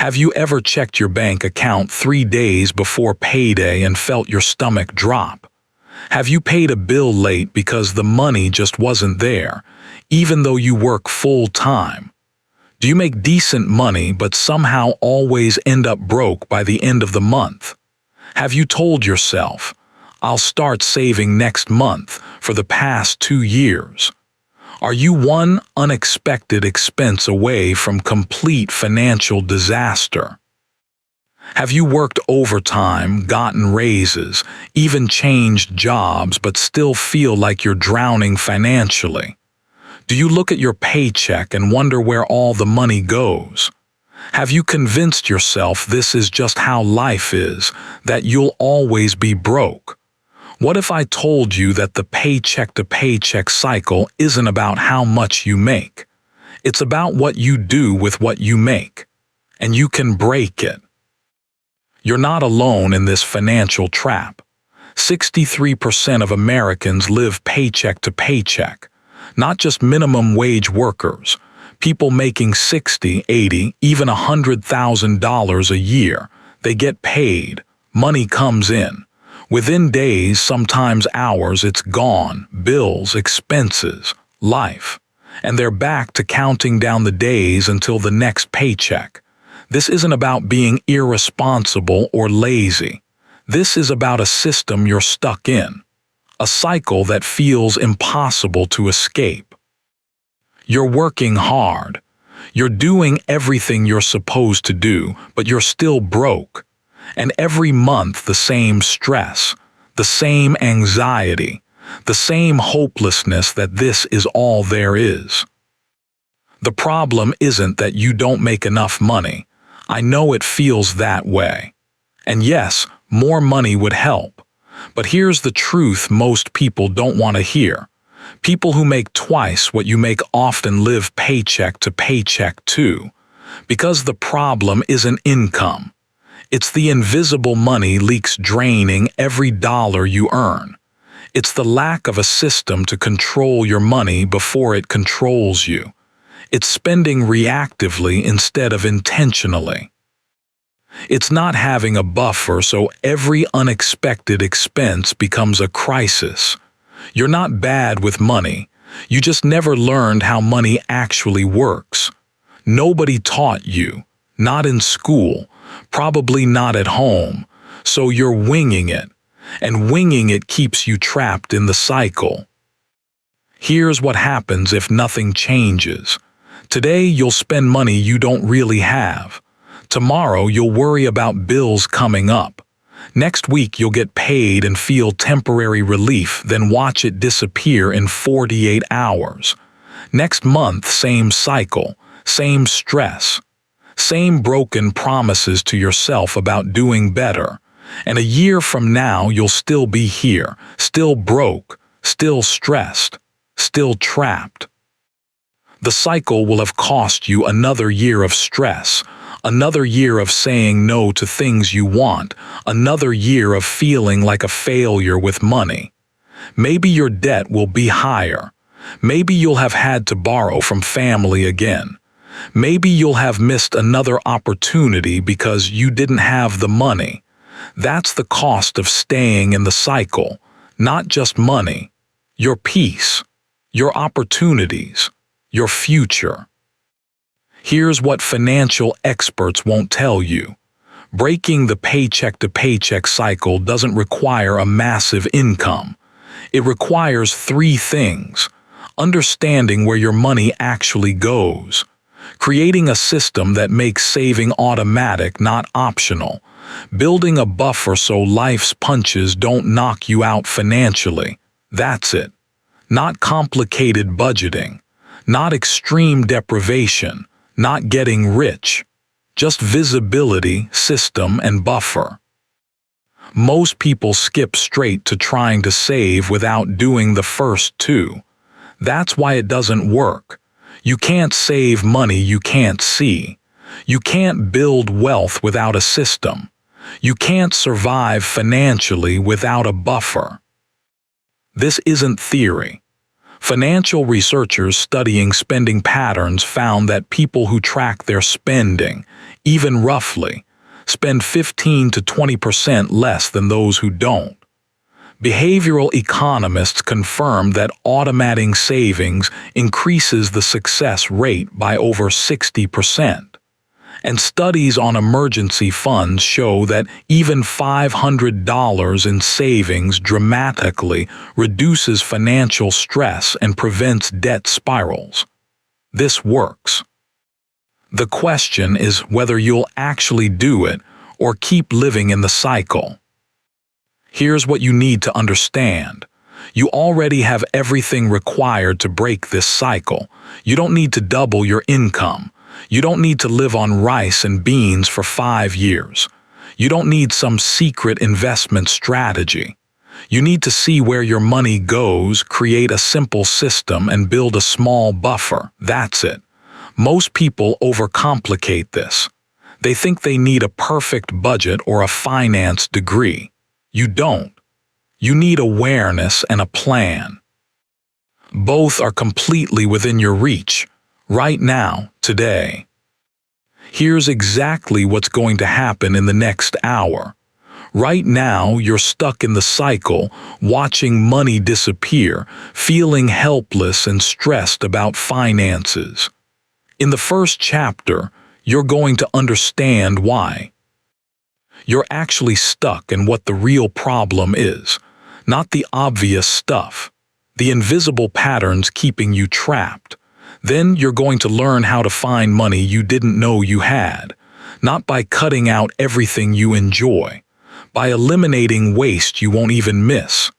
Have you ever checked your bank account 3 days before payday and felt your stomach drop? Have you paid a bill late because the money just wasn't there, even though you work full-time? Do you make decent money but somehow always end up broke by the end of the month? Have you told yourself, "I'll start saving next month," for the past 2 years? Are you one unexpected expense away from complete financial disaster? Have you worked overtime, gotten raises, even changed jobs but still feel like you're drowning financially? Do you look at your paycheck and wonder where all the money goes? Have you convinced yourself this is just how life is, that you'll always be broke? What if I told you that the paycheck-to-paycheck cycle isn't about how much you make? It's about what you do with what you make, and you can break it. You're not alone in this financial trap. 63% of Americans live paycheck to paycheck, not just minimum wage workers, people making $60,000, $80,000, even $100,000 a year. They get paid, money comes in. Within days, sometimes hours, it's gone, bills, expenses, life. And they're back to counting down the days until the next paycheck. This isn't about being irresponsible or lazy. This is about a system you're stuck in, a cycle that feels impossible to escape. You're working hard. You're doing everything you're supposed to do, but you're still broke. And every month the same stress, the same anxiety, the same hopelessness that this is all there is. The problem isn't that you don't make enough money. I know it feels that way. And yes, more money would help. But here's the truth most people don't want to hear. People who make twice what you make often live paycheck to paycheck too. Because the problem isn't income. It's the invisible money leaks draining every dollar you earn. It's the lack of a system to control your money before it controls you. It's spending reactively instead of intentionally. It's not having a buffer so every unexpected expense becomes a crisis. You're not bad with money. You just never learned how money actually works. Nobody taught you, not in school. Probably not at home, so you're winging it, and winging it keeps you trapped in the cycle. Here's what happens if nothing changes. Today you'll spend money you don't really have. Tomorrow you'll worry about bills coming up. Next week you'll get paid and feel temporary relief, then watch it disappear in 48 hours. Next month, same cycle, same stress. Same broken promises to yourself about doing better. And a year from now, you'll still be here, still broke, still stressed, still trapped. The cycle will have cost you another year of stress, another year of saying no to things you want, another year of feeling like a failure with money. Maybe your debt will be higher. Maybe you'll have had to borrow from family again. Maybe you'll have missed another opportunity because you didn't have the money. That's the cost of staying in the cycle, not just money, your peace, your opportunities, your future. Here's what financial experts won't tell you. Breaking the paycheck-to-paycheck cycle doesn't require a massive income. It requires 3 things: understanding where your money actually goes, creating a system that makes saving automatic, not optional, building a buffer so life's punches don't knock you out financially. That's it. Not complicated budgeting, not extreme deprivation, not getting rich. Just visibility, system, and buffer. Most people skip straight to trying to save without doing the first 2. That's why it doesn't work. You can't save money you can't see. You can't build wealth without a system. You can't survive financially without a buffer. This isn't theory. Financial researchers studying spending patterns found that people who track their spending, even roughly, spend 15 to 20% less than those who don't. Behavioral economists confirmed that automating savings increases the success rate by over 60%. And studies on emergency funds show that even $500 in savings dramatically reduces financial stress and prevents debt spirals. This works. The question is whether you'll actually do it or keep living in the cycle. Here's what you need to understand. You already have everything required to break this cycle. You don't need to double your income. You don't need to live on rice and beans for 5 years. You don't need some secret investment strategy. You need to see where your money goes, create a simple system, and build a small buffer. That's it. Most people overcomplicate this. They think they need a perfect budget or a finance degree. You don't. You need awareness and a plan. Both are completely within your reach, right now, today. Here's exactly what's going to happen in the next hour. Right now, you're stuck in the cycle, watching money disappear, feeling helpless and stressed about finances. In the first chapter, you're going to understand why. You're actually stuck and what the real problem is, not the obvious stuff, the invisible patterns keeping you trapped. Then you're going to learn how to find money you didn't know you had, not by cutting out everything you enjoy, by eliminating waste you won't even miss.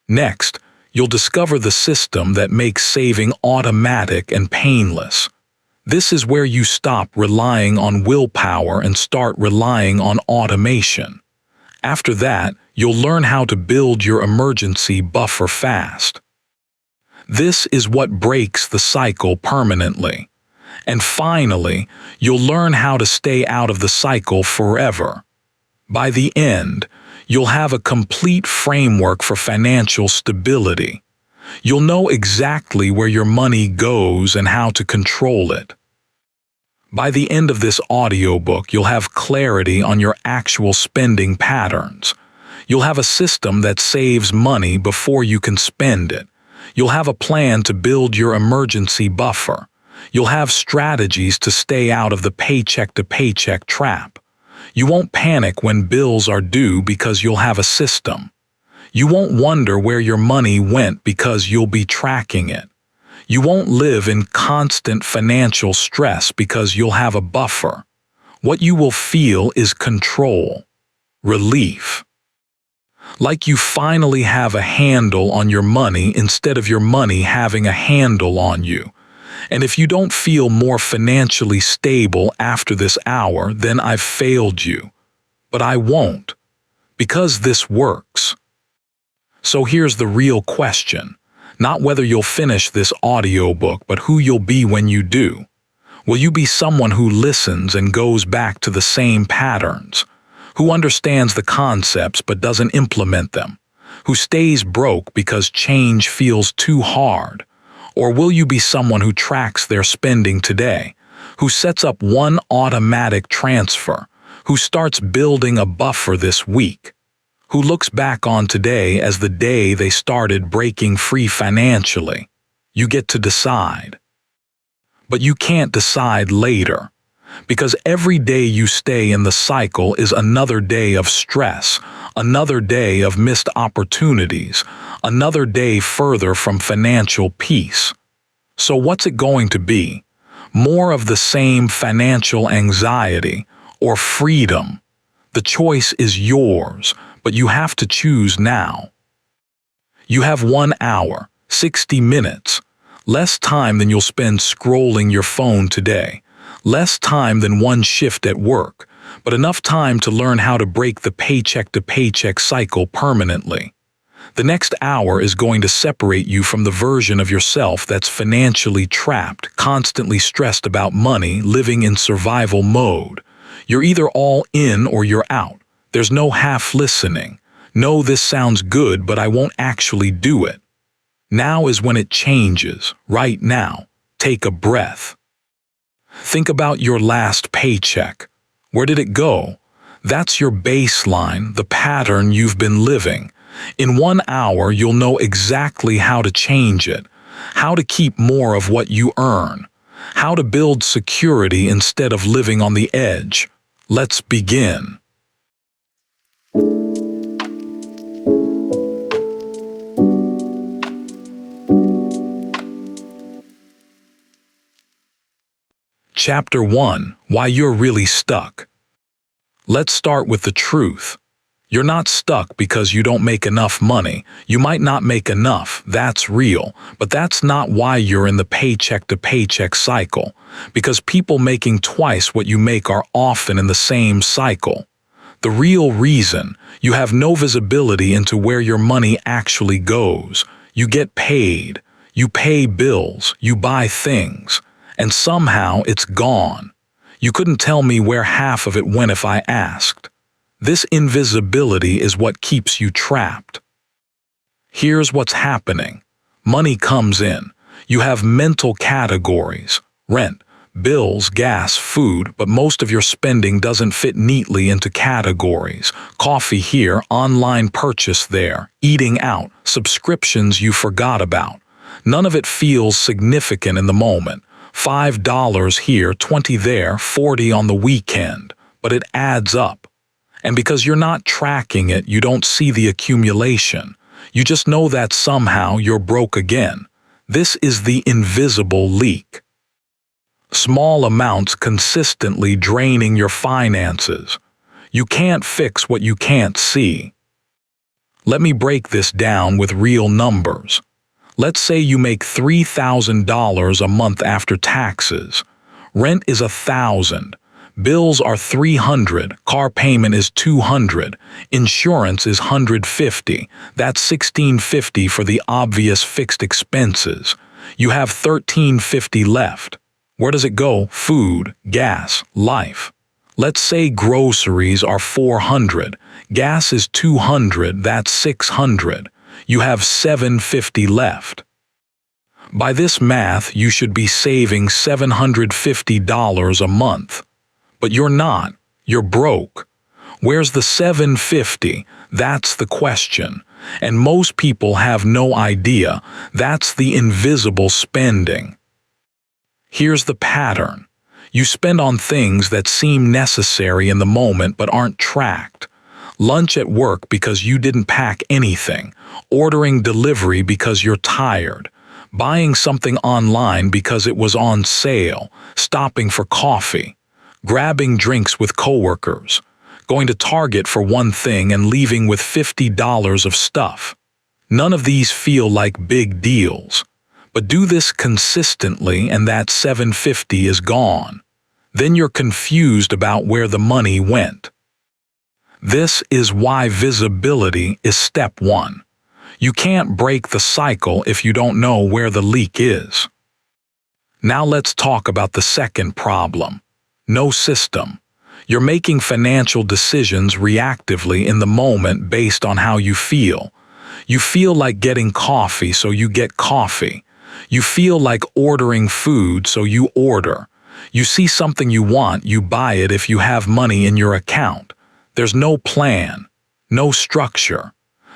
Next, you'll discover the system that makes saving automatic and painless. This is where you stop relying on willpower and start relying on automation. After that, you'll learn how to build your emergency buffer fast. This is what breaks the cycle permanently. And finally, you'll learn how to stay out of the cycle forever. By the end, you'll have a complete framework for financial stability. You'll know exactly where your money goes and how to control it. By the end of this audiobook, you'll have clarity on your actual spending patterns. You'll have a system that saves money before you can spend it. You'll have a plan to build your emergency buffer. You'll have strategies to stay out of the paycheck-to-paycheck trap. You won't panic when bills are due because you'll have a system. You won't wonder where your money went because you'll be tracking it. You won't live in constant financial stress because you'll have a buffer. What you will feel is control, relief. Like you finally have a handle on your money instead of your money having a handle on you. And if you don't feel more financially stable after this hour, then I've failed you. But I won't, because this works. So here's the real question. Not whether you'll finish this audiobook, but who you'll be when you do. Will you be someone who listens and goes back to the same patterns? Who understands the concepts but doesn't implement them? Who stays broke because change feels too hard? Or will you be someone who tracks their spending today? Who sets up one automatic transfer? Who starts building a buffer this week? Who looks back on today as the day they started breaking free financially? You get to decide. But you can't decide later, because every day you stay in the cycle is another day of stress, another day of missed opportunities, another day further from financial peace. So what's it going to be? More of the same financial anxiety or freedom? The choice is yours, but you have to choose now. You have 1 hour, 60 minutes, less time than you'll spend scrolling your phone today, less time than one shift at work, but enough time to learn how to break the paycheck-to-paycheck cycle permanently. The next hour is going to separate you from the version of yourself that's financially trapped, constantly stressed about money, living in survival mode. You're either all in or you're out. There's no half listening. No, this sounds good, but I won't actually do it. Now is when it changes, right now. Take a breath. Think about your last paycheck. Where did it go? That's your baseline, the pattern you've been living. In 1 hour, you'll know exactly how to change it, how to keep more of what you earn, how to build security instead of living on the edge. Let's begin. Chapter 1: Why You're Really Stuck. Let's start with the truth. You're not stuck because you don't make enough money. You might not make enough, that's real, but that's not why you're in the paycheck-to-paycheck cycle, because people making twice what you make are often in the same cycle. The real reason: you have no visibility into where your money actually goes. You get paid, you pay bills, you buy things, and somehow it's gone. You couldn't tell me where half of it went if I asked. This invisibility is what keeps you trapped. Here's what's happening. Money comes in. You have mental categories: rent, bills, gas, food, but most of your spending doesn't fit neatly into categories. Coffee here, online purchase there, eating out, subscriptions you forgot about. None of it feels significant in the moment. $5 here, $20 there, $40 on the weekend, but it adds up. And because you're not tracking it, you don't see the accumulation. You just know that somehow you're broke again. This is the invisible leak. Small amounts consistently draining your finances. You can't fix what you can't see. Let me break this down with real numbers. Let's say you make $3,000 a month after taxes. Rent is $1,000. Bills are $300. Car payment is $200. Insurance is $150. That's $1,650 for the obvious fixed expenses. You have $1,350 left. Where does it go? Food, gas, life. Let's say groceries are $400. Gas is $200. That's $600. You have $750 left. By this math, you should be saving $750 a month. But you're not. You're broke. Where's the $750? That's the question. And most people have no idea. That's the invisible spending. Here's the pattern. You spend on things that seem necessary in the moment but aren't tracked. Lunch at work because you didn't pack anything. Ordering delivery because you're tired. Buying something online because it was on sale. Stopping for coffee. Grabbing drinks with coworkers. Going to Target for one thing and leaving with $50 of stuff. None of these feel like big deals. But do this consistently and that $750 is gone. Then you're confused about where the money went. This is why visibility is step 1. You can't break the cycle if you don't know where the leak is. Now let's talk about the second problem. No system. You're making financial decisions reactively in the moment based on how you feel. You feel like getting coffee, so you get coffee. You feel like ordering food, so you order. You see something you want, you buy it if you have money in your account. There's no plan, no structure,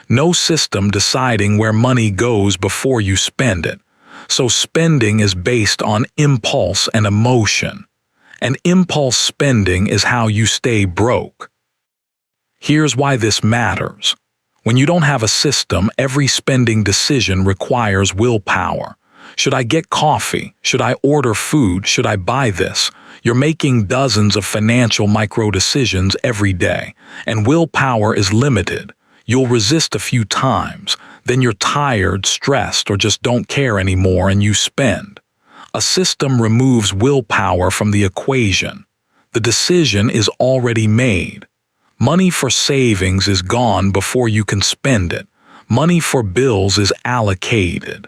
no system deciding where money goes before you spend it. So spending is based on impulse and emotion. And impulse spending is how you stay broke. Here's why this matters. When you don't have a system, every spending decision requires willpower. Should I get coffee? Should I order food? Should I buy this? You're making dozens of financial micro-decisions every day, and willpower is limited. You'll resist a few times, then you're tired, stressed, or just don't care anymore and you spend. A system removes willpower from the equation. The decision is already made. Money for savings is gone before you can spend it. Money for bills is allocated.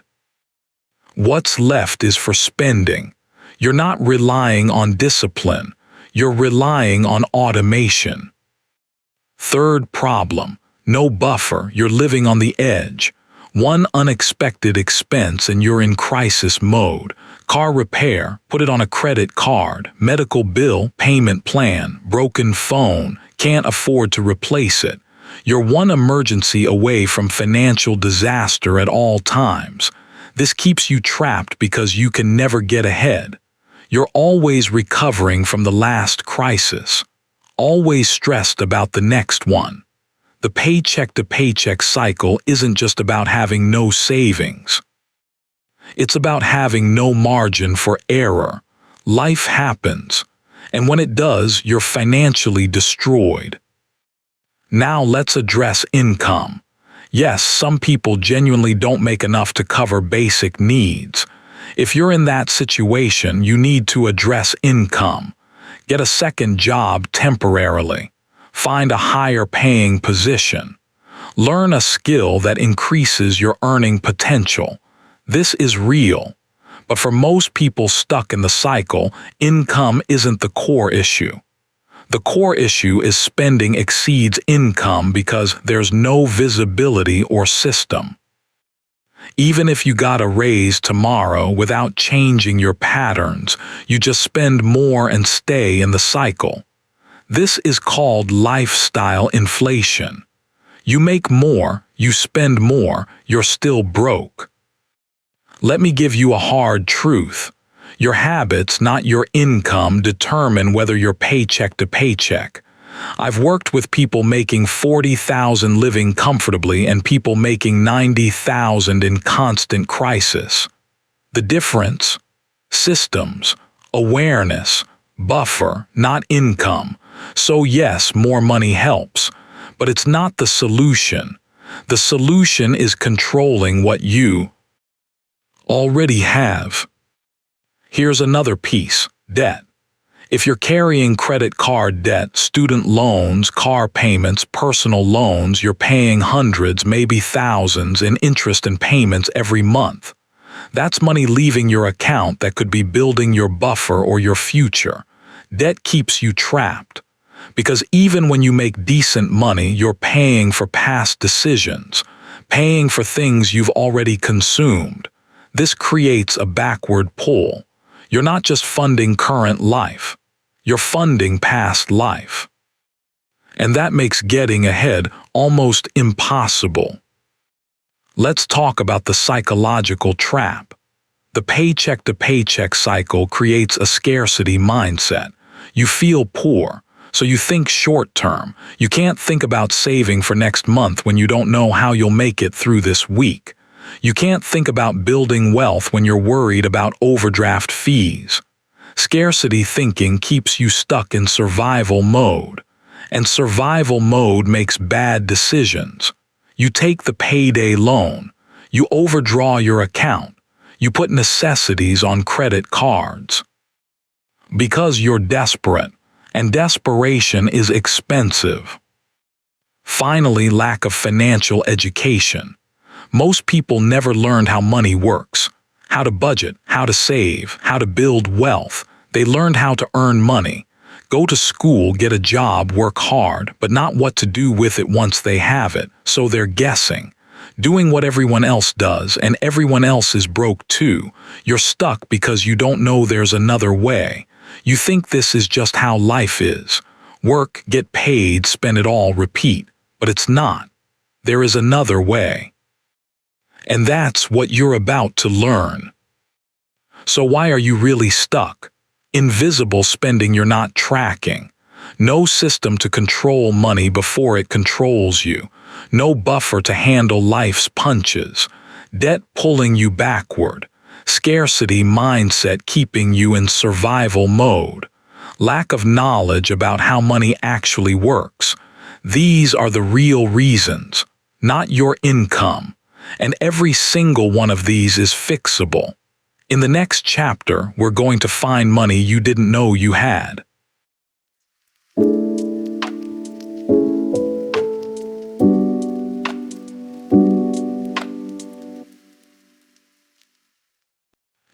What's left is for spending. You're not relying on discipline. You're relying on automation. Third problem, no buffer. You're living on the edge. One unexpected expense and you're in crisis mode. Car repair, put it on a credit card. Medical bill, payment plan. Broken phone, can't afford to replace it. You're one emergency away from financial disaster at all times. This keeps you trapped because you can never get ahead. You're always recovering from the last crisis, always stressed about the next one. The paycheck-to-paycheck cycle isn't just about having no savings. It's about having no margin for error. Life happens, and when it does, you're financially destroyed. Now let's address income. Yes, some people genuinely don't make enough to cover basic needs. If you're in that situation, you need to address income. Get a second job temporarily. Find a higher paying position. Learn a skill that increases your earning potential. This is real. But for most people stuck in the cycle, income isn't the core issue. The core issue is spending exceeds income because there's no visibility or system. Even if you got a raise tomorrow without changing your patterns, you just spend more and stay in the cycle. This is called lifestyle inflation. You make more, you spend more, you're still broke. Let me give you a hard truth. Your habits, not your income, determine whether you're paycheck to paycheck. I've worked with people making $40,000 living comfortably and people making $90,000 in constant crisis. The difference? Systems, awareness, buffer, not income. So yes, more money helps, but it's not the solution. The solution is controlling what you already have. Here's another piece: debt. If you're carrying credit card debt, student loans, car payments, personal loans, you're paying hundreds, maybe thousands in interest and payments every month. That's money leaving your account that could be building your buffer or your future. Debt keeps you trapped. Because even when you make decent money, you're paying for past decisions, paying for things you've already consumed. This creates a backward pull. You're not just funding current life, you're funding past life. And that makes getting ahead almost impossible. Let's talk about the psychological trap. The paycheck-to-paycheck cycle creates a scarcity mindset. You feel poor, so you think short-term. You can't think about saving for next month when you don't know how you'll make it through this week. You can't think about building wealth when you're worried about overdraft fees. Scarcity thinking keeps you stuck in survival mode, and survival mode makes bad decisions. You take the payday loan, you overdraw your account, you put necessities on credit cards. Because you're desperate, and desperation is expensive. Finally, lack of financial education. Most people never learned how money works, how to budget, how to save, how to build wealth. They learned how to earn money. Go to school, get a job, work hard, but not what to do with it once they have it, so they're guessing. Doing what everyone else does, and everyone else is broke too. You're stuck because you don't know there's another way. You think this is just how life is. Work, get paid, spend it all, repeat. But it's not. There is another way. And that's what you're about to learn. So why are you really stuck? Invisible spending you're not tracking. No system to control money before it controls you. No buffer to handle life's punches. Debt pulling you backward. Scarcity mindset keeping you in survival mode. Lack of knowledge about how money actually works. These are the real reasons, not your income. And every single one of these is fixable. In the next chapter, we're going to find money you didn't know you had.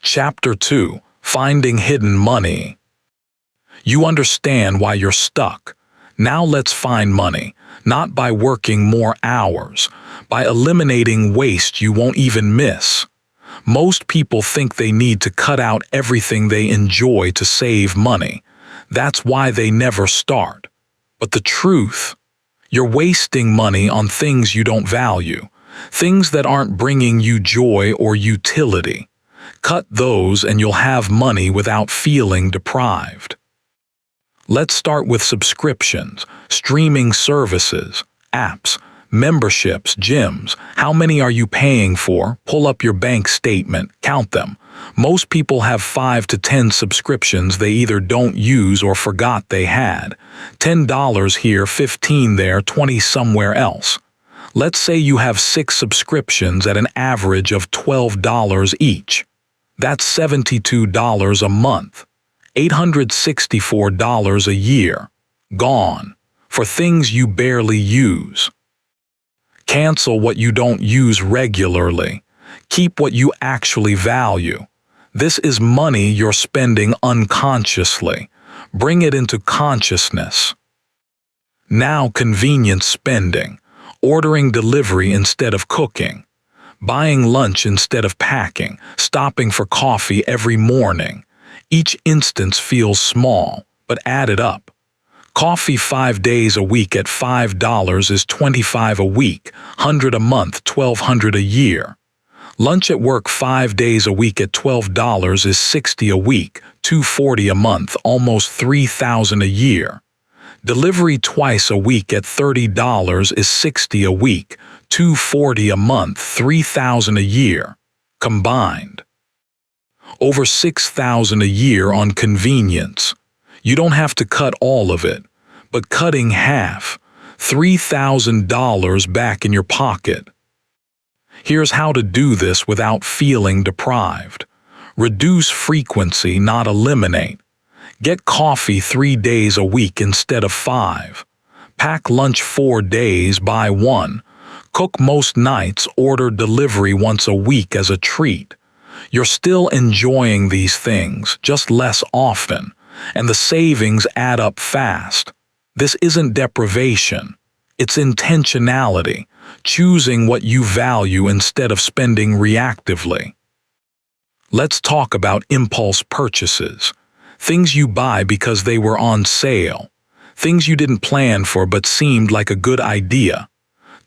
Chapter 2: Finding Hidden Money. You understand why you're stuck. Now let's find money, not by working more hours, by eliminating waste you won't even miss. Most people think they need to cut out everything they enjoy to save money. That's why they never start. But the truth, you're wasting money on things you don't value, things that aren't bringing you joy or utility. Cut those and you'll have money without feeling deprived. Let's start with subscriptions, streaming services, apps, memberships, gyms. How many are you paying for? Pull up your bank statement, count them. Most people have 5 to 10 subscriptions they either don't use or forgot they had. $10 here, $15 there, $20 somewhere else. Let's say you have 6 subscriptions at an average of $12 each. That's $72 a month. $864 a year. Gone. For things you barely use. Cancel what you don't use regularly. Keep what you actually value. This is money you're spending unconsciously. Bring it into consciousness. Now convenience spending. Ordering delivery instead of cooking. Buying lunch instead of packing. Stopping for coffee every morning. Each instance feels small, but add it up. Coffee 5 days a week at $5 is $25 a week, $100 a month, $1,200 a year. Lunch at work 5 days a week at $12 is $60 a week, $240 a month, almost $3,000 a year. Delivery twice a week at $30 is $60 a week, $240 a month, $3,000 a year. Combined. Over $6,000 a year on convenience. You don't have to cut all of it, but cutting half, $3,000 back in your pocket. Here's how to do this without feeling deprived. Reduce frequency, not eliminate. Get coffee 3 days a week instead of 5. Pack lunch 4 days, buy 1. Cook most nights, order delivery once a week as a treat. You're still enjoying these things, just less often, and the savings add up fast. This isn't deprivation. It's intentionality, choosing what you value instead of spending reactively. Let's talk about impulse purchases. Things you buy because they were on sale. Things you didn't plan for but seemed like a good idea.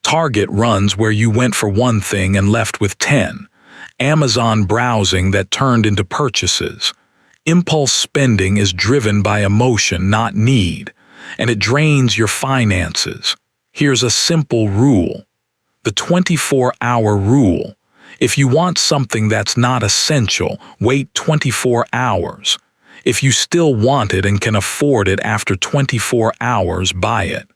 Target runs where you went for one thing and left with 10. Amazon browsing that turned into purchases. Impulse spending is driven by emotion, not need, and it drains your finances. Here's a simple rule. The 24-hour rule. If you want something that's not essential, wait 24 hours. If you still want it and can afford it after 24 hours, buy it.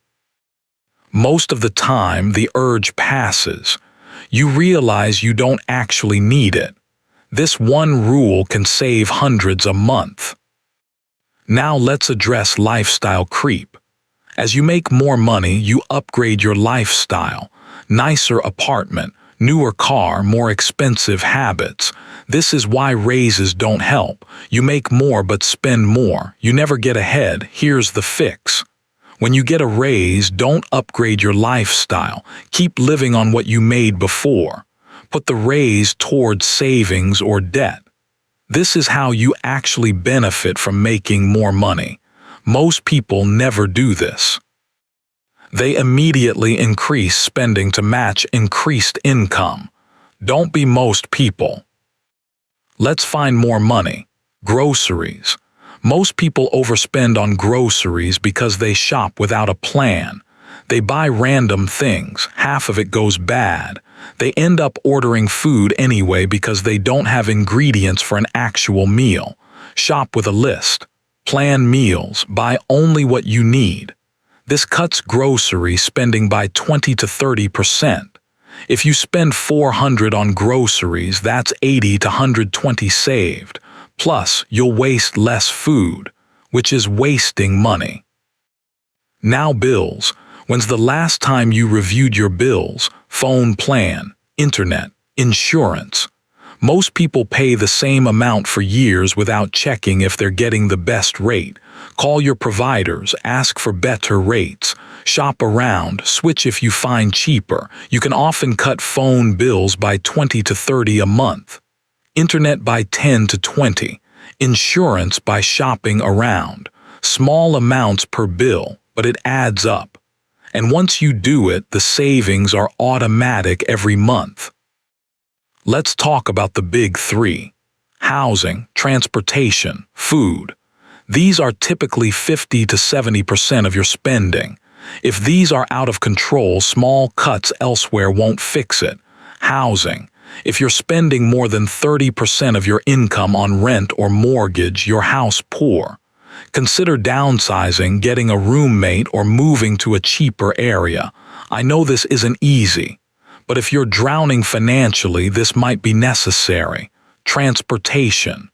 Most of the time, the urge passes. You realize you don't actually need it. This one rule can save hundreds a month. Now let's address lifestyle creep. As you make more money, you upgrade your lifestyle. Nicer apartment, newer car, more expensive habits. This is why raises don't help. You make more but spend more. You never get ahead. Here's the fix. When you get a raise, don't upgrade your lifestyle. Keep living on what you made before. Put the raise towards savings or debt. This is how you actually benefit from making more money. Most people never do this. They immediately increase spending to match increased income. Don't be most people. Let's find more money. Groceries. Most people overspend on groceries because they shop without a plan. They buy random things, half of it goes bad. They end up ordering food anyway because they don't have ingredients for an actual meal. Shop with a list. Plan meals, buy only what you need. This cuts grocery spending by 20 to 30%. If you spend $400 on groceries, that's $80 to $120 saved. Plus, you'll waste less food, which is wasting money. Now bills. When's the last time you reviewed your bills, phone plan, internet, insurance? Most people pay the same amount for years without checking if they're getting the best rate. Call your providers, ask for better rates. Shop around, switch if you find cheaper. You can often cut phone bills by 20 to 30 a month. Internet by 10 to 20. Insurance by shopping around. Small amounts per bill, but it adds up. And once you do it, the savings are automatic every month. Let's talk about the big three: housing, transportation, food. These are typically 50 to 70% of your spending. If these are out of control, small cuts elsewhere won't fix it. Housing. If you're spending more than 30% of your income on rent or mortgage, your house poor. Consider downsizing, getting a roommate, or moving to a cheaper area. I know this isn't easy, but if you're drowning financially, this might be necessary. Transportation.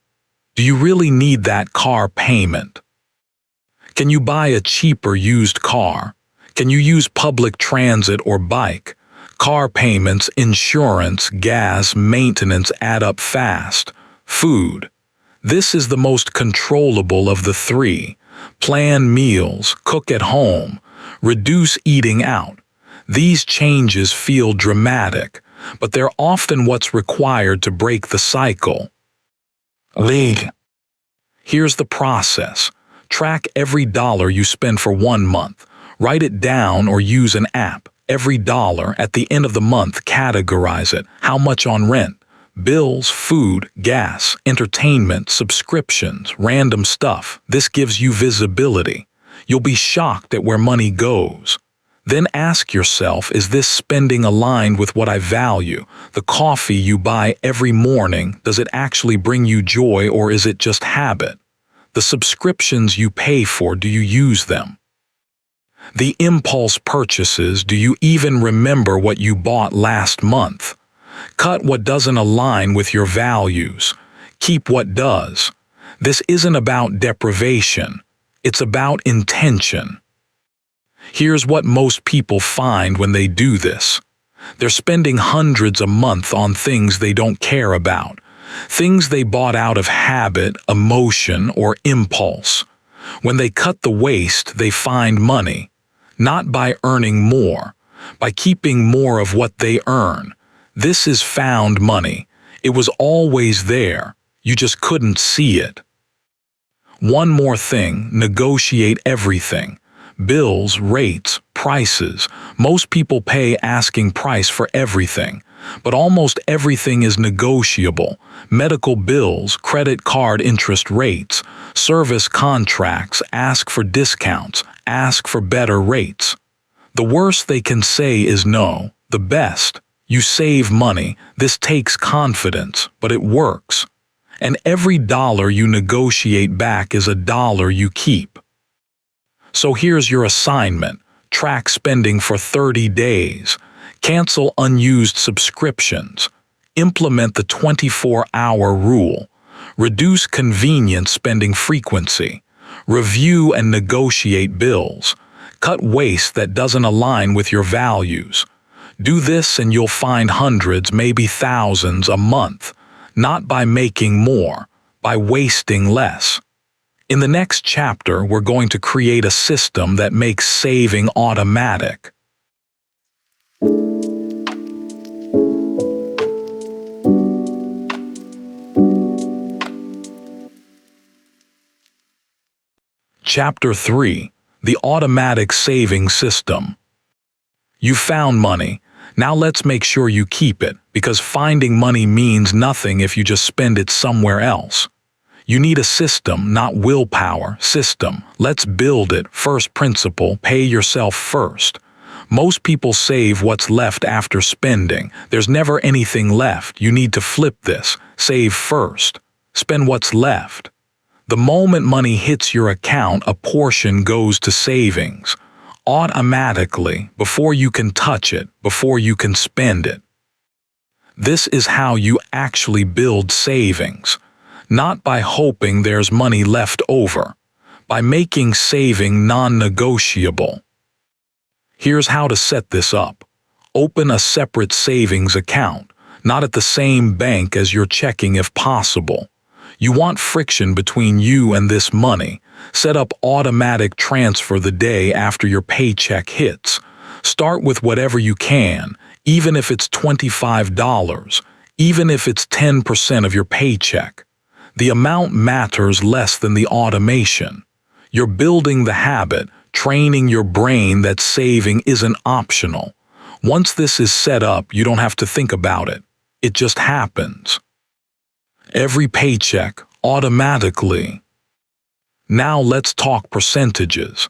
Do you really need that car payment? Can you buy a cheaper used car? Can you use public transit or bike? Car payments, insurance, gas, maintenance add up fast. Food. This is the most controllable of the three. Plan meals, cook at home, reduce eating out. These changes feel dramatic, but they're often what's required to break the cycle. League. Here's the process. Track every dollar you spend for 1 month. Write it down or use an app. Every dollar at the end of the month, categorize it. How much on rent? Bills, food, gas, entertainment, subscriptions, random stuff. This gives you visibility. You'll be shocked at where money goes. Then ask yourself, is this spending aligned with what I value? The coffee you buy every morning, does it actually bring you joy or is it just habit? The subscriptions you pay for, do you use them? The impulse purchases, do you even remember what you bought last month? Cut what doesn't align with your values. Keep what does. This isn't about deprivation. It's about intention. Here's what most people find when they do this. They're spending hundreds a month on things they don't care about. Things they bought out of habit, emotion, or impulse. When they cut the waste, they find money. Not by earning more, by keeping more of what they earn. This is found money. It was always there. You just couldn't see it. One more thing, negotiate everything. Bills, rates, prices. Most people pay asking price for everything, but almost everything is negotiable. Medical bills, credit card interest rates, service contracts, ask for discounts, ask for better rates. The worst they can say is no. The best, you save money. This takes confidence, but it works. And every dollar you negotiate back is a dollar you keep. So here's your assignment. Track spending for 30 days. Cancel unused subscriptions. Implement the 24-hour rule. Reduce convenience spending frequency. Review and negotiate bills. Cut waste that doesn't align with your values. Do this and you'll find hundreds, maybe thousands a month. Not by making more, by wasting less. In the next chapter, we're going to create a system that makes saving automatic. Chapter 3: The Automatic Saving System. You found money. Now let's make sure you keep it, because finding money means nothing if you just spend it somewhere else. You need a system, not willpower. System. Let's build it. First principle, pay yourself first. Most people save what's left after spending. There's never anything left. You need to flip this. Save first. Spend what's left. The moment money hits your account, a portion goes to savings. Automatically, before you can touch it, before you can spend it. This is how you actually build savings. Not by hoping there's money left over, by making saving non-negotiable. Here's how to set this up. Open a separate savings account. not at the same bank as you're checking if possible. You want friction between you and this money. Set up automatic transfer the day after your paycheck hits. Start with whatever you can, even if it's $25, even if it's 10% of your paycheck. The amount matters less than the automation. You're building the habit, training your brain that saving isn't optional. Once this is set up, you don't have to think about it. It just happens. Every paycheck, automatically. Now let's talk percentages.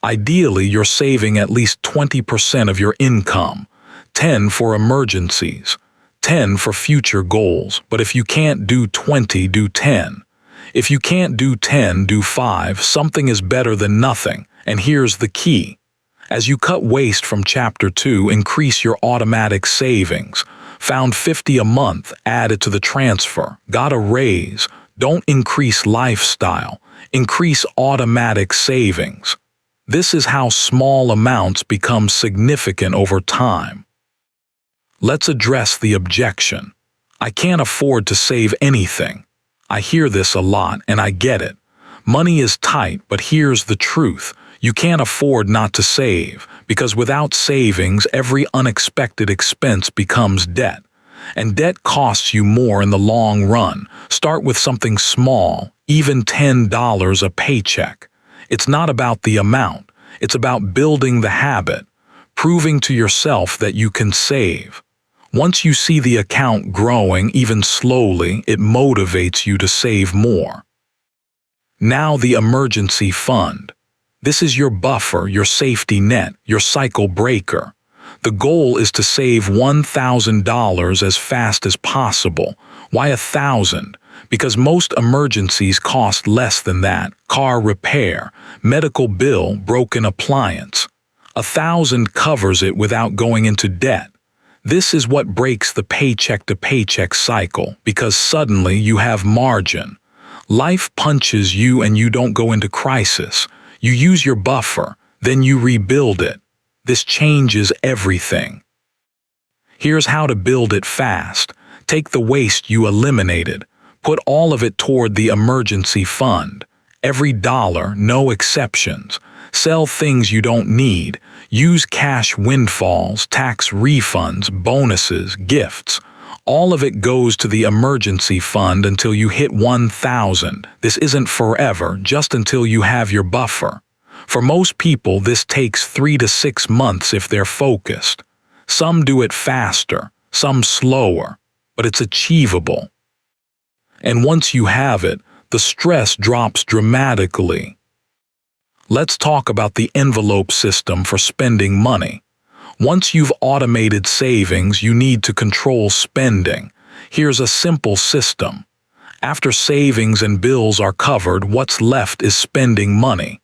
Ideally, you're saving at least 20% of your income, 10 for emergencies, 10 for future goals. But if you can't do 20, do 10. If you can't do 10, do 5. Something is better than nothing. And here's the key. As you cut waste from Chapter 2, increase your automatic savings. Found $50 a month, add it to the transfer. Got a raise. Don't increase lifestyle. Increase automatic savings. This is how small amounts become significant over time. Let's address the objection. I can't afford to save anything. I hear this a lot, and I get it. Money is tight, but here's the truth. You can't afford not to save, because without savings, every unexpected expense becomes debt. And debt costs you more in the long run. Start with something small, even $10 a paycheck. It's not about the amount. It's about building the habit, proving to yourself that you can save. Once you see the account growing, even slowly, it motivates you to save more. Now the emergency fund. This is your buffer, your safety net, your cycle breaker. The goal is to save $1,000 as fast as possible. Why 1,000? Because most emergencies cost less than that. Car repair, medical bill, broken appliance. 1,000 covers it without going into debt. This is what breaks the paycheck-to-paycheck cycle, because suddenly you have margin. Life punches you and you don't go into crisis. You use your buffer, then you rebuild it. This changes everything. Here's how to build it fast. Take the waste you eliminated. Put all of it toward the emergency fund. Every dollar, no exceptions. Sell things you don't need. Use cash windfalls, tax refunds, bonuses, gifts. All of it goes to the emergency fund until you hit 1,000. This isn't forever, just until you have your buffer. For most people, this takes 3 to 6 months if they're focused. Some do it faster, some slower, but it's achievable. And once you have it, the stress drops dramatically. Let's talk about the envelope system for spending money. Once you've automated savings, you need to control spending. Here's a simple system. After savings and bills are covered, what's left is spending money.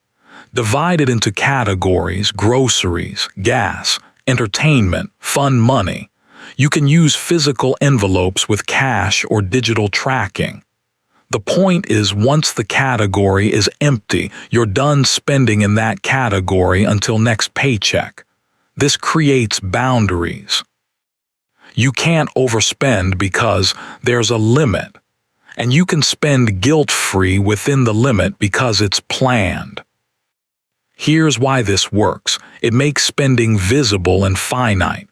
Divide it into categories: groceries, gas, entertainment, fun money. You can use physical envelopes with cash or digital tracking. The point is, once the category is empty, you're done spending in that category until next paycheck. This creates boundaries. You can't overspend because there's a limit, and you can spend guilt-free within the limit because it's planned. Here's why this works. It makes spending visible and finite.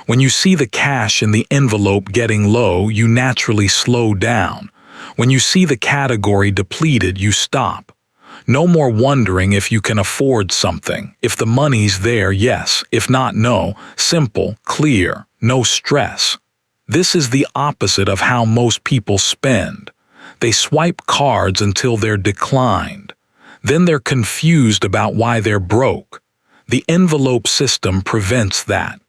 When you see the cash in the envelope getting low, you naturally slow down. When you see the category depleted, you stop. No more wondering if you can afford something. If the money's there, yes. If not, no. Simple, clear, no stress. This is the opposite of how most people spend. They swipe cards until they're declined. Then they're confused about why they're broke. The envelope system prevents that.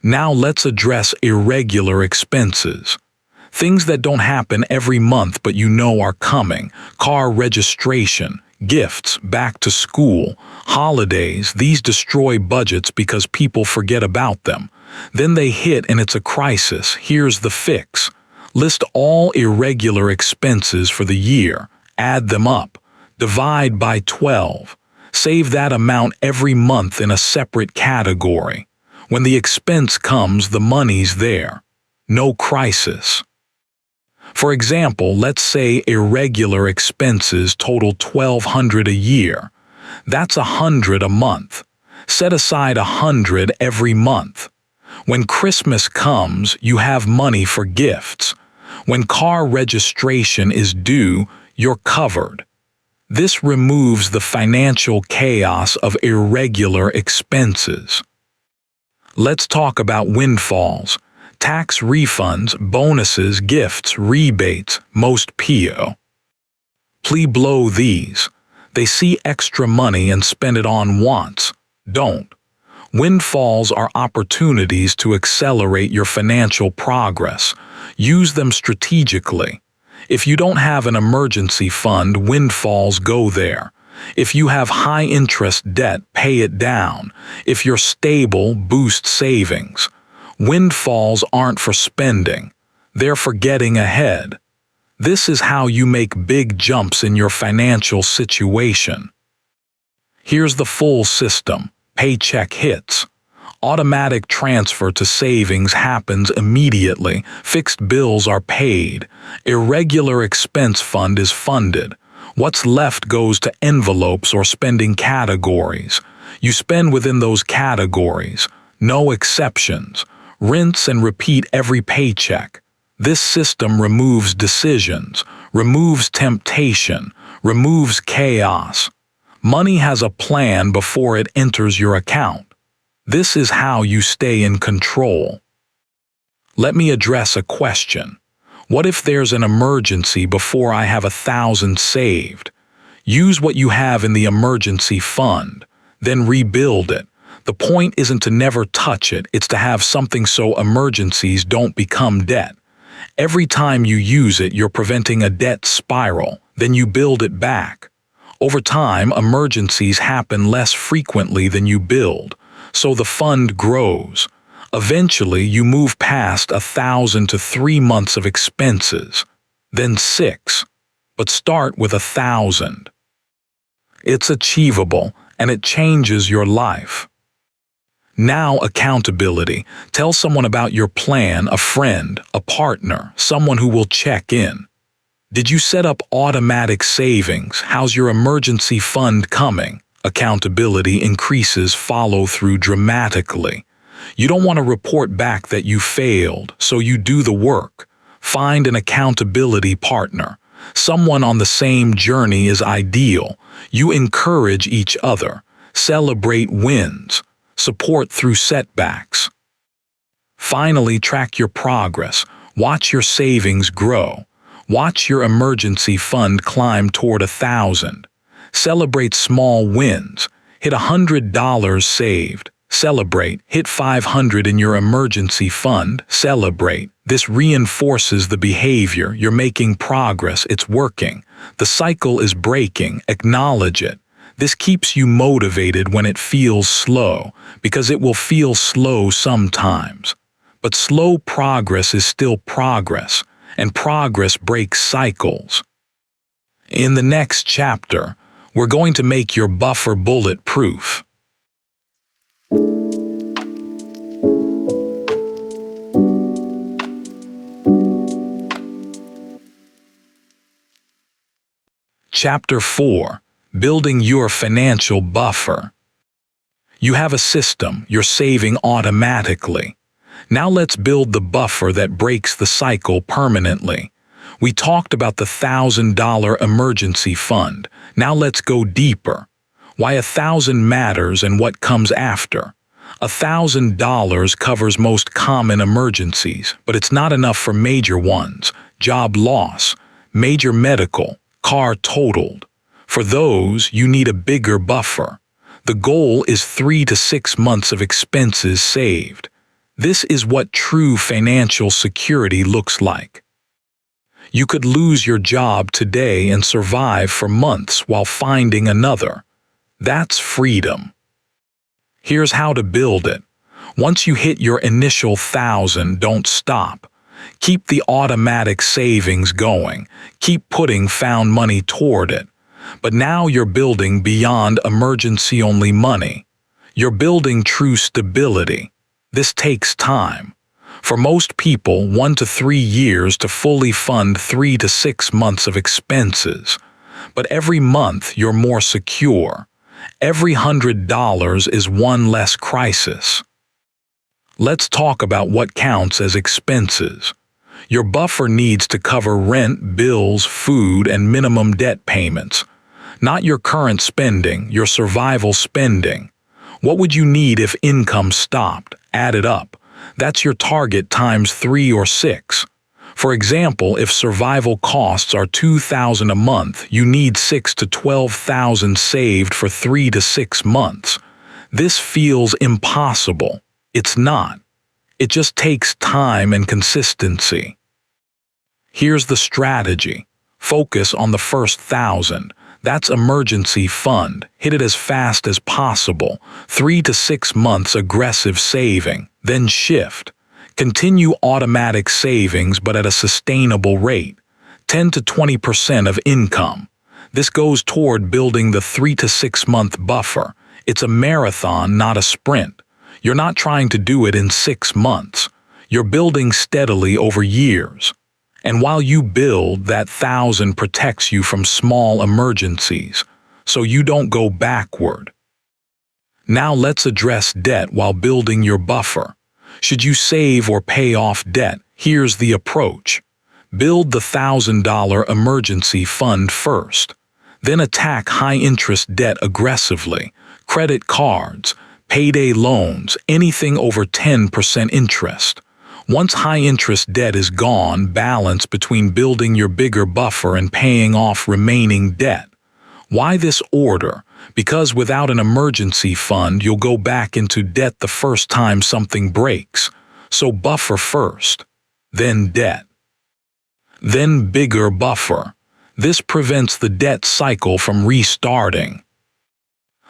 Now let's address irregular expenses. Things that don't happen every month but you know are coming. Car registration, gifts, back to school, holidays. These destroy budgets because people forget about them. Then they hit and it's a crisis. Here's the fix. List all irregular expenses for the year. Add them up. Divide by 12. Save that amount every month in a separate category. When the expense comes, the money's there. no crisis. For example, let's say irregular expenses total $1,200 a year. That's $100 a month. Set aside $100 every month. When Christmas comes, you have money for gifts. When car registration is due, you're covered. This removes the financial chaos of irregular expenses. Let's talk about windfalls. Tax refunds, bonuses, gifts, rebates, most people blow these. They see extra money and spend it on wants. Don't. Windfalls are opportunities to accelerate your financial progress. Use them strategically. If you don't have an emergency fund, windfalls go there. If you have high-interest debt, pay it down. If you're stable, boost savings. Windfalls aren't for spending. They're for getting ahead. This is how you make big jumps in your financial situation. Here's the full system. Paycheck hits. Automatic transfer to savings happens immediately. Fixed bills are paid. Irregular expense fund is funded. What's left goes to envelopes or spending categories. You spend within those categories. No exceptions. Rinse and repeat every paycheck. This system removes decisions, removes temptation, removes chaos. Money has a plan before it enters your account. This is how you stay in control. Let me address a question. What if there's an emergency before I have 1,000 saved? Use what you have in the emergency fund, then rebuild it. The point isn't to never touch it, it's to have something so emergencies don't become debt. Every time you use it, you're preventing a debt spiral, then you build it back. Over time, emergencies happen less frequently than you build, so the fund grows. Eventually, you move past 1,000 to 3 months of expenses, then 6, but start with 1,000. It's achievable, and it changes your life. Now, accountability. Tell someone about your plan, a friend, a partner, someone who will check in. Did you set up automatic savings? How's your emergency fund coming? Accountability increases follow-through dramatically. You don't want to report back that you failed, so you do the work. Find an accountability partner. Someone on the same journey is ideal. You encourage each other. Celebrate wins. Support through setbacks. Finally, track your progress. Watch your savings grow. Watch your emergency fund climb toward 1,000. Celebrate small wins. Hit $100 saved. Celebrate. Hit $500 in your emergency fund. Celebrate. This reinforces the behavior. You're making progress. It's working. The cycle is breaking. Acknowledge it. This keeps you motivated when it feels slow, because it will feel slow sometimes. But slow progress is still progress, and progress breaks cycles. In the next chapter, we're going to make your buffer bulletproof. Chapter 4. Building your financial buffer. You have a system, you're saving automatically. Now let's build the buffer that breaks the cycle permanently. We talked about the $1,000 emergency fund. Now let's go deeper. Why 1,000 matters and what comes after. $1,000 covers most common emergencies, but it's not enough for major ones. Job loss, major medical, car totaled. For those, you need a bigger buffer. The goal is 3 to 6 months of expenses saved. This is what true financial security looks like. You could lose your job today and survive for months while finding another. That's freedom. Here's how to build it. Once you hit your initial 1,000, don't stop. Keep the automatic savings going. Keep putting found money toward it. But now you're building beyond emergency-only money. You're building true stability. This takes time. For most people, 1 to 3 years to fully fund 3 to 6 months of expenses. But every month you're more secure. Every $100 is one less crisis. Let's talk about what counts as expenses. Your buffer needs to cover rent, bills, food, and minimum debt payments. Not your current spending, your survival spending. What would you need if income stopped? Add it up. That's your target times 3 or 6. For example, if survival costs are $2,000 a month, you need $6,000 to $12,000 saved for 3 to 6 months. This feels impossible. It's not. It just takes time and consistency. Here's the strategy. Focus on the first 1,000. That's emergency fund. Hit it as fast as possible. 3 to 6 months aggressive saving. Then shift. Continue automatic savings but at a sustainable rate. 10 to 20% of income. This goes toward building the 3 to 6 month buffer. It's a marathon, not a sprint. You're not trying to do it in 6 months. You're building steadily over years. And while you build, that 1,000 protects you from small emergencies, so you don't go backward. Now let's address debt while building your buffer. Should you save or pay off debt? Here's the approach. Build the $1,000 emergency fund first. Then attack high-interest debt aggressively. Credit cards, payday loans, anything over 10% interest. Once high-interest debt is gone, balance between building your bigger buffer and paying off remaining debt. Why this order? Because without an emergency fund, you'll go back into debt the first time something breaks. So buffer first, then debt. Then bigger buffer. This prevents the debt cycle from restarting.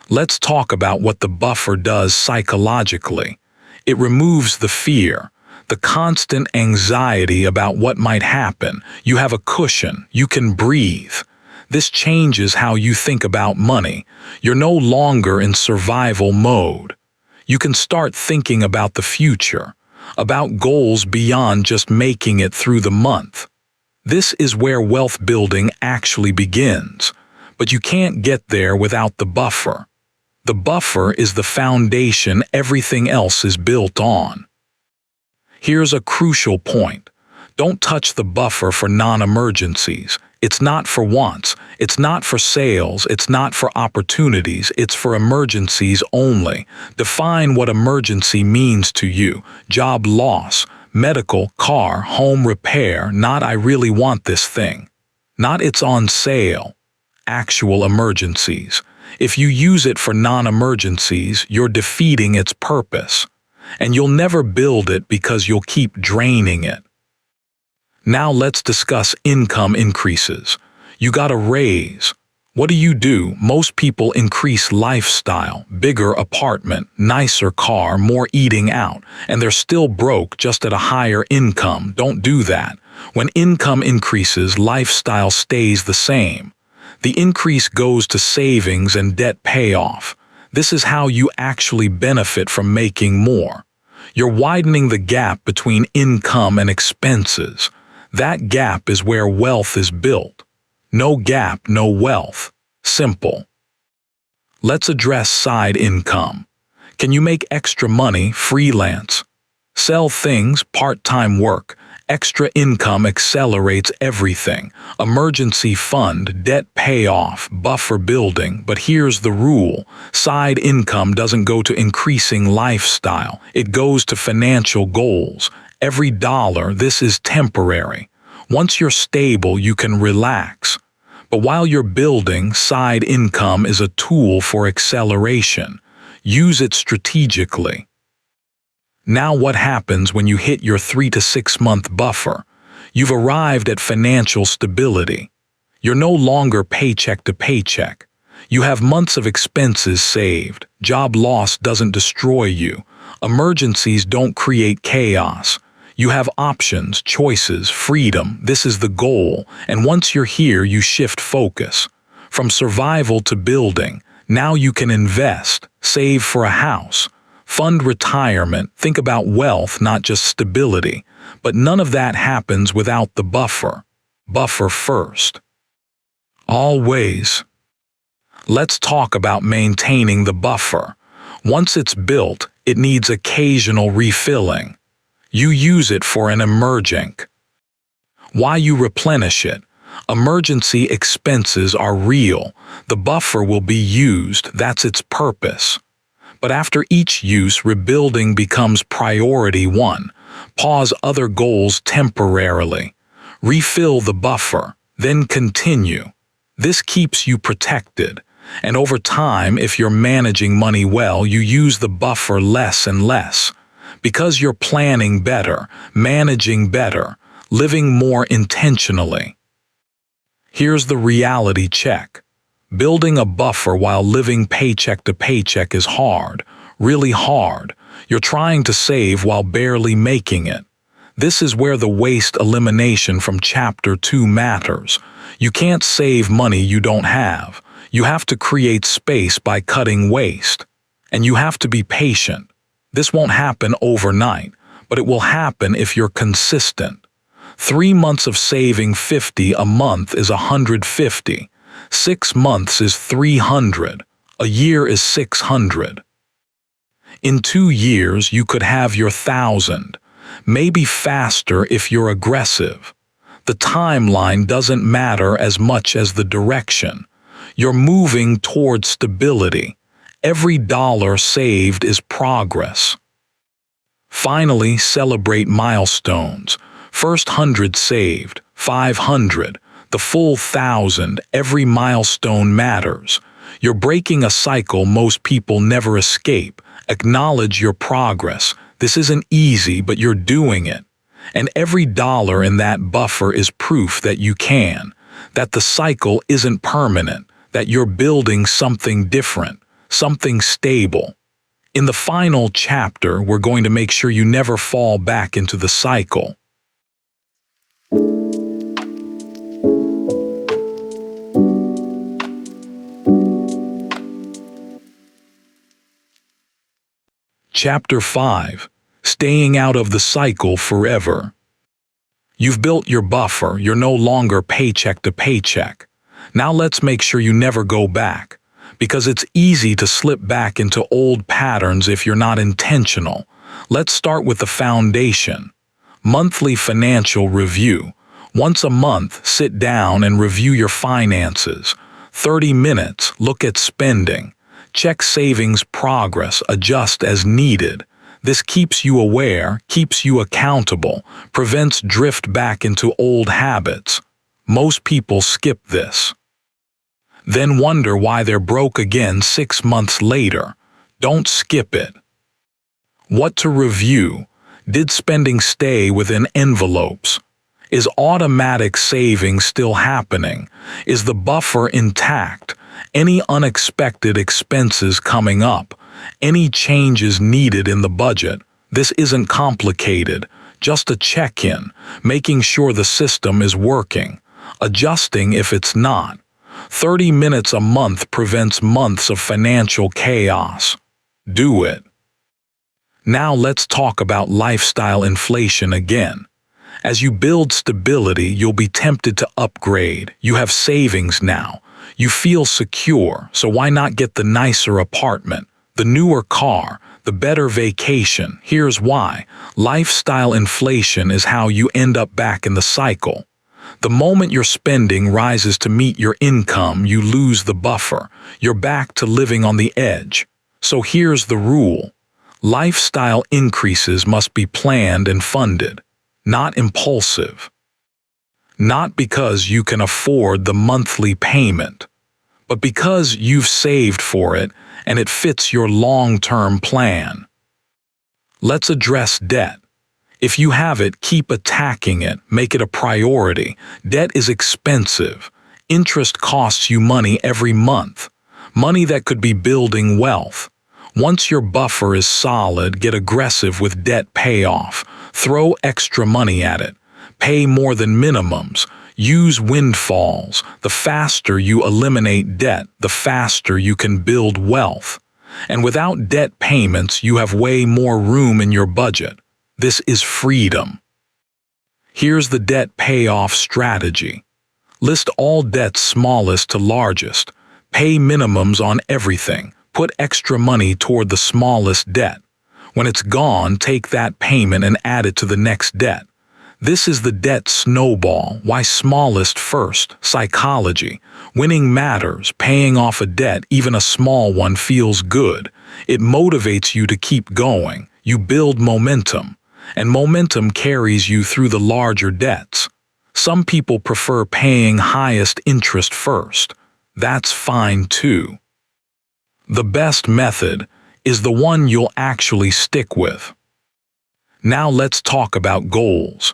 Let's talk about what the buffer does psychologically. It removes the fear, the constant anxiety about what might happen. You have a cushion. You can breathe. This changes how you think about money. You're no longer in survival mode. You can start thinking about the future, about goals beyond just making it through the month. This is where wealth building actually begins. But you can't get there without the buffer. The buffer is the foundation everything else is built on. Here's a crucial point. Don't touch the buffer for non-emergencies. It's not for wants. It's not for sales. It's not for opportunities. It's for emergencies only. Define what emergency means to you. Job loss, medical, car, home repair, not I really want this thing. Not it's on sale. Actual emergencies. If you use it for non-emergencies, you're defeating its purpose. And you'll never build it because you'll keep draining it. Now let's discuss income increases. You got a raise. What do? Most people increase lifestyle, bigger apartment, nicer car, more eating out, and they're still broke just at a higher income. Don't do that. When income increases, lifestyle stays the same. The increase goes to savings and debt payoff. This is how you actually benefit from making more. You're widening the gap between income and expenses. That gap is where wealth is built. No gap, no wealth. Simple. Let's address side income. Can you make extra money freelance? Sell things, part-time work. Extra income accelerates everything. Emergency fund, debt payoff, buffer building. But here's the rule. Side income doesn't go to increasing lifestyle. It goes to financial goals. Every dollar, this is temporary. Once you're stable, you can relax. But while you're building, side income is a tool for acceleration. Use it strategically. Now what happens when you hit your 3 to 6 month buffer? You've arrived at financial stability. You're no longer paycheck to paycheck. You have months of expenses saved. Job loss doesn't destroy you. Emergencies don't create chaos. You have options, choices, freedom. This is the goal. And once you're here, you shift focus. From survival to building. Now you can invest, save for a house, Fund retirement, think about wealth, not just stability. But none of that happens without the buffer. Buffer first. Always. Let's talk about maintaining the buffer. Once it's built, it needs occasional refilling. You use it for an emergency. Why you replenish it? Emergency expenses are real. The buffer will be used, that's its purpose. But after each use, rebuilding becomes priority one. Pause other goals temporarily. Refill the buffer, then continue. This keeps you protected. And over time, if you're managing money well, you use the buffer less and less. Because you're planning better, managing better, living more intentionally. Here's the reality check. Building a buffer while living paycheck to paycheck is hard, really hard. You're trying to save while barely making it. This is where the waste elimination from Chapter 2 matters. You can't save money you don't have. You have to create space by cutting waste. And you have to be patient. This won't happen overnight, but it will happen if you're consistent. 3 months of saving $50 a month is $150. 6 months is $300. A year is $600. In 2 years, you could have your $1,000. Maybe faster if you're aggressive. The timeline doesn't matter as much as the direction. You're moving toward stability. Every dollar saved is progress. Finally, celebrate milestones. First 100 saved, 500, the full 1,000, every milestone matters. You're breaking a cycle most people never escape. Acknowledge your progress. This isn't easy, but you're doing it. And every dollar in that buffer is proof that you can, that the cycle isn't permanent, that you're building something different, something stable. In the final chapter, we're going to make sure you never fall back into the cycle. Chapter 5. Staying out of the cycle forever. You've built your buffer, you're no longer paycheck to paycheck. Now let's make sure you never go back, because it's easy to slip back into old patterns if you're not intentional. Let's start with the foundation. Monthly financial review. Once a month, sit down and review your finances. 30 minutes, look at spending. Check savings progress, adjust as needed. This keeps you aware, keeps you accountable, prevents drift back into old habits. Most people skip this. Then wonder why they're broke again 6 months later. Don't skip it. What to review? Did spending stay within envelopes? Is automatic saving still happening? Is the buffer intact? Any unexpected expenses coming up? Any changes needed in the budget? This isn't complicated, just a check-in, making sure the system is working, adjusting if it's not. 30 minutes a month prevents months of financial chaos. Do it. Now let's talk about lifestyle inflation again. As you build stability, you'll be tempted to upgrade. You have savings now. You feel secure, so why not get the nicer apartment, the newer car, the better vacation? Here's why. Lifestyle inflation is how you end up back in the cycle. The moment your spending rises to meet your income, you lose the buffer. You're back to living on the edge. So here's the rule. Lifestyle increases must be planned and funded, not impulsive. Not because you can afford the monthly payment, but because you've saved for it and it fits your long-term plan. Let's address debt. If you have it, keep attacking it, make it a priority. Debt is expensive. Interest costs you money every month, money that could be building wealth. Once your buffer is solid, get aggressive with debt payoff. Throw extra money at it. Pay more than minimums. Use windfalls. The faster you eliminate debt, the faster you can build wealth. And without debt payments, you have way more room in your budget. This is freedom. Here's the debt payoff strategy. List all debts smallest to largest. Pay minimums on everything. Put extra money toward the smallest debt. When it's gone, take that payment and add it to the next debt. This is the debt snowball. Why smallest first? Psychology. Winning matters. Paying off a debt, even a small one, feels good. It motivates you to keep going. You build momentum. And momentum carries you through the larger debts. Some people prefer paying highest interest first. That's fine too. The best method is the one you'll actually stick with. Now let's talk about goals.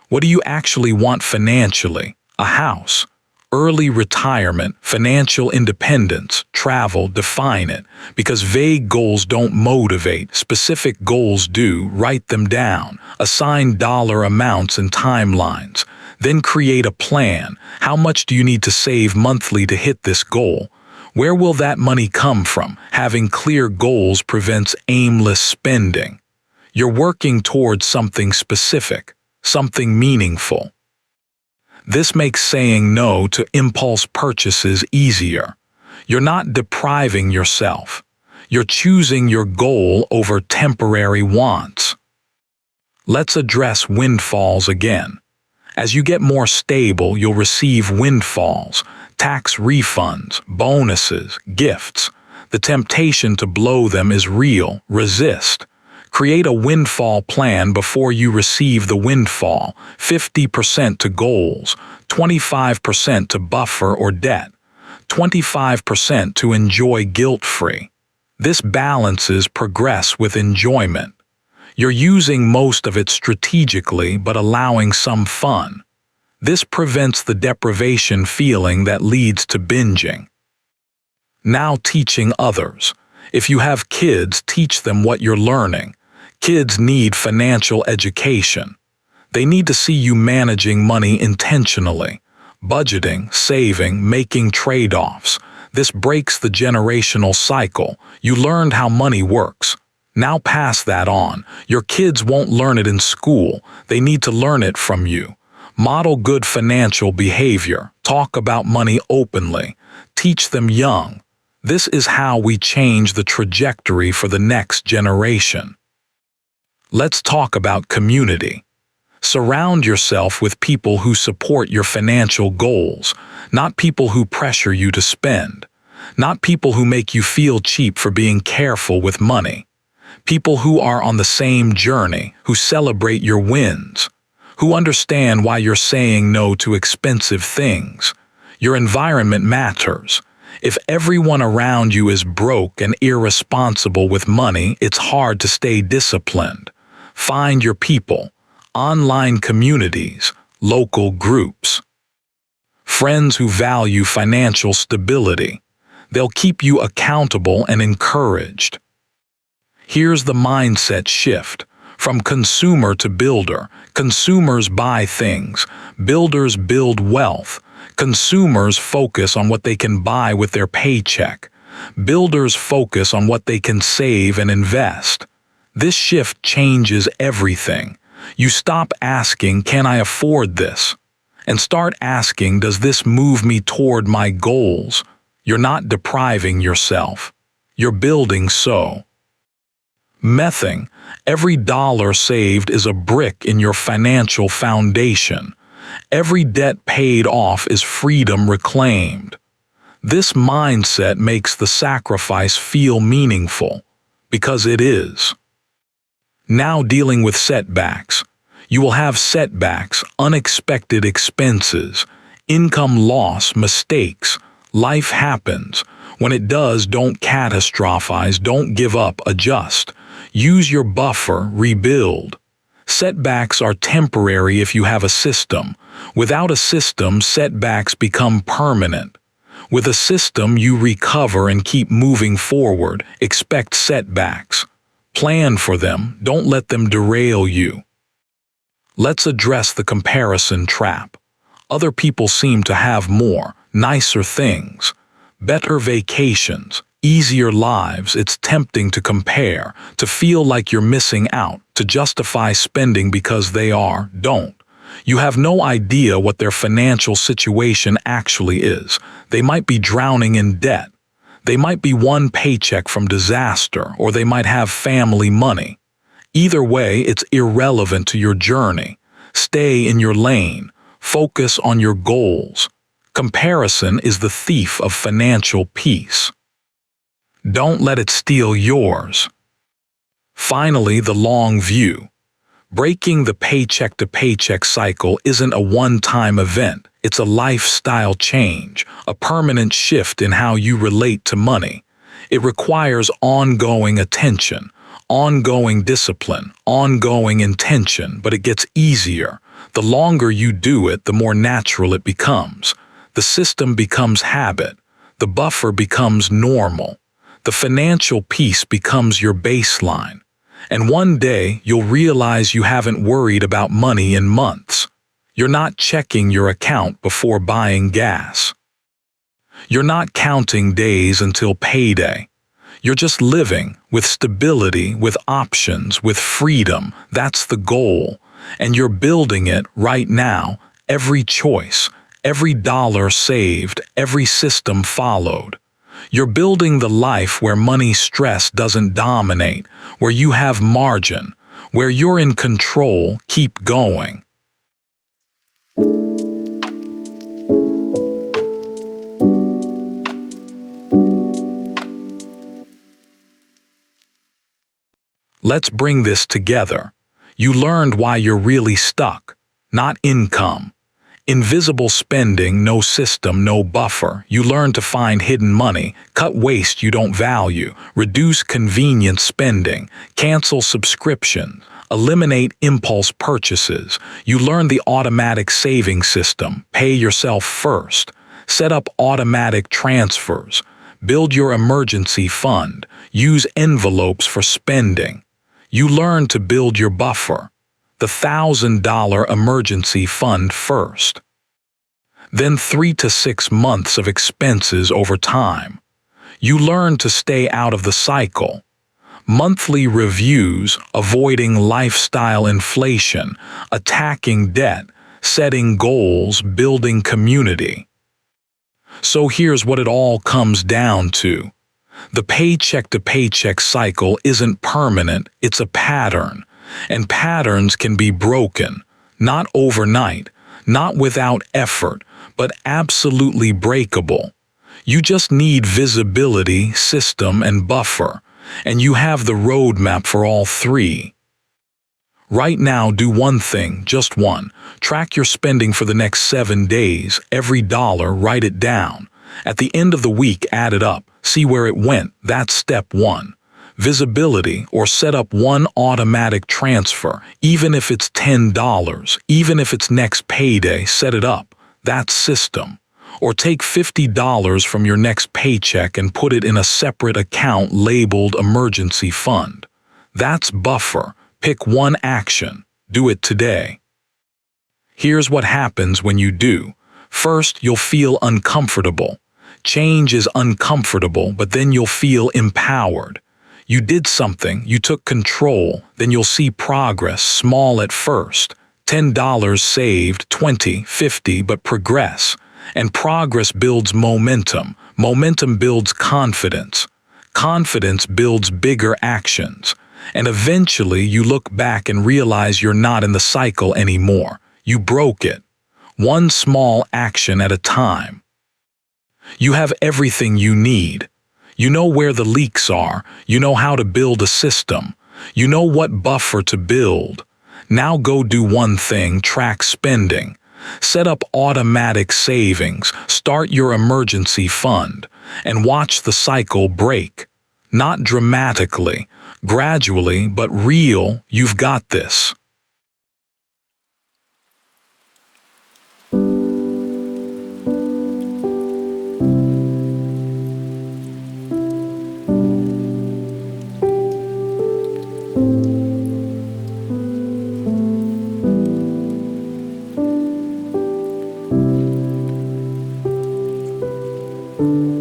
What do you actually want financially? A house, early retirement, financial independence, travel, define it. Because vague goals don't motivate, specific goals do. Write them down. Assign dollar amounts and timelines. Then create a plan. How much do you need to save monthly to hit this goal? Where will that money come from? Having clear goals prevents aimless spending. You're working towards something specific, something meaningful. This makes saying no to impulse purchases easier. You're not depriving yourself. You're choosing your goal over temporary wants. Let's address windfalls again. As you get more stable, you'll receive windfalls, tax refunds, bonuses, gifts. The temptation to blow them is real. Resist. Create a windfall plan before you receive the windfall. 50% to goals, 25% to buffer or debt, 25% to enjoy guilt-free. This balances progress with enjoyment. You're using most of it strategically but allowing some fun. This prevents the deprivation feeling that leads to binging. Now teaching others. If you have kids, teach them what you're learning. Kids need financial education. They need to see you managing money intentionally, budgeting, saving, making trade-offs. This breaks the generational cycle. You learned how money works. Now pass that on. Your kids won't learn it in school. They need to learn it from you. Model good financial behavior. Talk about money openly. Teach them young. This is how we change the trajectory for the next generation. Let's talk about community. Surround yourself with people who support your financial goals, not people who pressure you to spend, not people who make you feel cheap for being careful with money. People who are on the same journey, who celebrate your wins, who understand why you're saying no to expensive things. Your environment matters. If everyone around you is broke and irresponsible with money, it's hard to stay disciplined. Find your people, online communities, local groups. Friends who value financial stability. They'll keep you accountable and encouraged. Here's the mindset shift. From consumer to builder. Consumers buy things. Builders build wealth. Consumers focus on what they can buy with their paycheck. Builders focus on what they can save and invest. This shift changes everything. You stop asking, "Can I afford this?" and start asking, "Does this move me toward my goals?" You're not depriving yourself. You're building so. Mething. Every dollar saved is a brick in your financial foundation. Every debt paid off is freedom reclaimed. This mindset makes the sacrifice feel meaningful, because it is. Now dealing with setbacks. You will have setbacks, unexpected expenses, income loss, mistakes. Life happens. When it does, don't catastrophize, don't give up, adjust. Use your buffer, rebuild. Setbacks are temporary if you have a system. Without a system, setbacks become permanent. With a system, you recover and keep moving forward. Expect setbacks. Plan for them. Don't let them derail you. Let's address the comparison trap. Other people seem to have more, nicer things, better vacations, easier lives, it's tempting to compare, to feel like you're missing out, to justify spending because they don't. You have no idea what their financial situation actually is. They might be drowning in debt. They might be one paycheck from disaster, or they might have family money. Either way, it's irrelevant to your journey. Stay in your lane. Focus on your goals. Comparison is the thief of financial peace. Don't let it steal yours. Finally, the long view. Breaking the paycheck-to-paycheck cycle isn't a one-time event. It's a lifestyle change, a permanent shift in how you relate to money. It requires ongoing attention, ongoing discipline, ongoing intention, but it gets easier. The longer you do it, the more natural it becomes. The system becomes habit. The buffer becomes normal. The financial piece becomes your baseline. And one day, you'll realize you haven't worried about money in months. You're not checking your account before buying gas. You're not counting days until payday. You're just living with stability, with options, with freedom. That's the goal. And you're building it right now. Every choice, every dollar saved, every system followed. You're building the life where money stress doesn't dominate, where you have margin, where you're in control. Keep going. Let's bring this together. You learned why you're really stuck, not income. Invisible spending, no system, no buffer. You learn to find hidden money, cut waste you don't value, reduce convenience spending, cancel subscriptions, eliminate impulse purchases. You learn the automatic saving system, pay yourself first, set up automatic transfers, build your emergency fund, use envelopes for spending. You learn to build your buffer, the $1,000 emergency fund first. Then 3 to 6 months of expenses over time. You learn to stay out of the cycle. Monthly reviews, avoiding lifestyle inflation, attacking debt, setting goals, building community. So here's what it all comes down to. The paycheck-to-paycheck cycle isn't permanent, it's a pattern. And patterns can be broken, not overnight, not without effort, but absolutely breakable. You just need visibility, system, and buffer, and you have the roadmap for all three. Right now, do one thing, just one. Track your spending for the next 7 days, every dollar, write it down. At the end of the week, add it up, see where it went. That's step 1. Visibility, or set up one automatic transfer, even if it's $10, even if it's next payday, set it up. That's system. Or take $50 from your next paycheck and put it in a separate account labeled emergency fund. That's buffer. Pick one action. Do it today. Here's what happens when you do. First, you'll feel uncomfortable. Change is uncomfortable, but then you'll feel empowered. You did something, you took control, then you'll see progress, small at first. $10 saved, 20, 50, but progress. And progress builds momentum. Momentum builds confidence. Confidence builds bigger actions. And eventually you look back and realize you're not in the cycle anymore. You broke it. One small action at a time. You have everything you need. You know where the leaks are. You know how to build a system. You know what buffer to build. Now go do one thing, track spending. Set up automatic savings, start your emergency fund, and watch the cycle break. Not dramatically, gradually, but real. You've got this. Thank you.